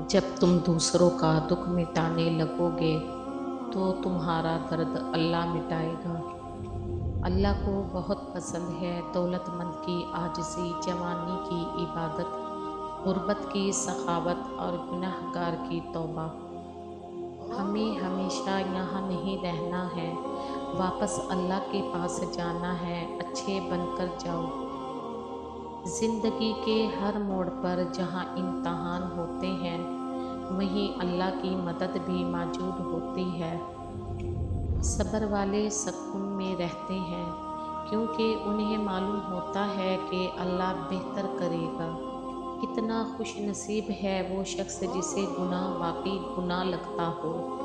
جب تم دوسروں کا دکھ مٹانے لگوگے تو تمہارا درد اللہ مٹائے گا۔ اللہ کو بہت پسند ہے دولت مند کی عاجزی، جوانی کی عبادت، غربت کی سخاوت اور گناہ گار کی توبہ۔ ہمیں ہمیشہ یہاں نہیں رہنا ہے، واپس اللہ کے پاس جانا ہے۔ اچھے بن کر جاؤ۔ زندگی کے ہر موڑ پر جہاں امتحان ہوتے ہیں وہیں اللہ کی مدد بھی موجود ہوتی ہے۔ صبر والے سکون میں رہتے ہیں کیونکہ انہیں معلوم ہوتا ہے کہ اللہ بہتر کرے گا۔ کتنا خوش نصیب ہے وہ شخص جسے گناہ واقعی گناہ لگتا ہو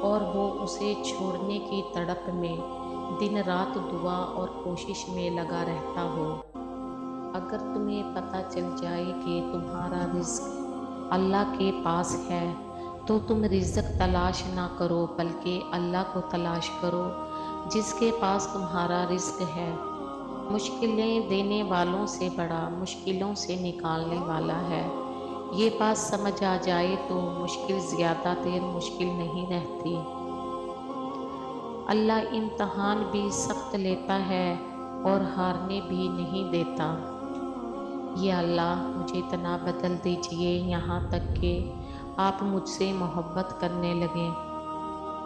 اور وہ اسے چھوڑنے کی تڑپ میں دن رات دعا اور کوشش میں لگا رہتا ہو۔ اگر تمہیں پتہ چل جائے کہ تمہارا رزق اللہ کے پاس ہے تو تم رزق تلاش نہ کرو بلکہ اللہ کو تلاش کرو جس کے پاس تمہارا رزق ہے۔ مشکلیں دینے والوں سے بڑا مشکلوں سے نکالنے والا ہے۔ یہ بات سمجھ آ جائے تو مشکل زیادہ دیر مشکل نہیں رہتی۔ اللہ امتحان بھی سخت لیتا ہے اور ہارنے بھی نہیں دیتا۔ یا اللہ مجھے اتنا بدل دیجئے یہاں تک کہ آپ مجھ سے محبت کرنے لگیں۔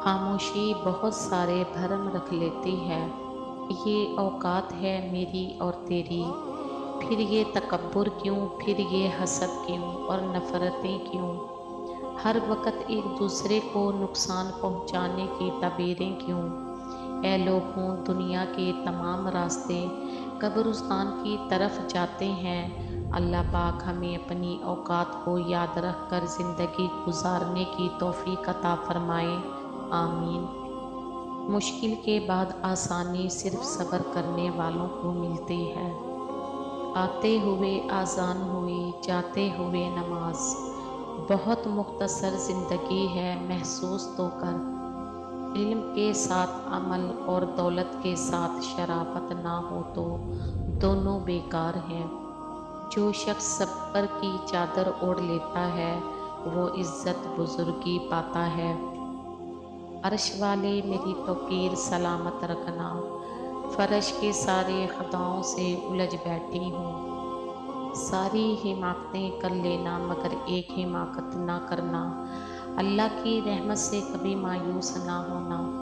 خاموشی بہت سارے بھرم رکھ لیتی ہے۔ یہ اوقات ہے میری اور تیری، پھر یہ تکبر کیوں، پھر یہ حسد کیوں اور نفرتیں کیوں؟ ہر وقت ایک دوسرے کو نقصان پہنچانے کی تدبیریں کیوں؟ اے لوگوں، دنیا کے تمام راستے قبرستان کی طرف جاتے ہیں۔ اللہ پاک ہمیں اپنی اوقات کو یاد رکھ کر زندگی گزارنے کی توفیق عطا فرمائے، آمین۔ مشکل کے بعد آسانی صرف صبر کرنے والوں کو ملتی ہے۔ آتے ہوئے اذان ہوئی، جاتے ہوئے نماز۔ بہت مختصر زندگی ہے، محسوس تو کر۔ علم کے ساتھ عمل اور دولت کے ساتھ شرافت نہ ہو تو دونوں بیکار ہیں۔ جو شخص صبر کی چادر اوڑھ لیتا ہے وہ عزت بزرگی پاتا ہے۔ عرش والے میری توقیر سلامت رکھنا، فرش کے سارے خطاؤں سے الجھ بیٹھی ہوں۔ ساری حماقتیں کر لینا مگر ایک حماقت نہ کرنا۔ اللہ کی رحمت سے کبھی مایوس نہ ہونا۔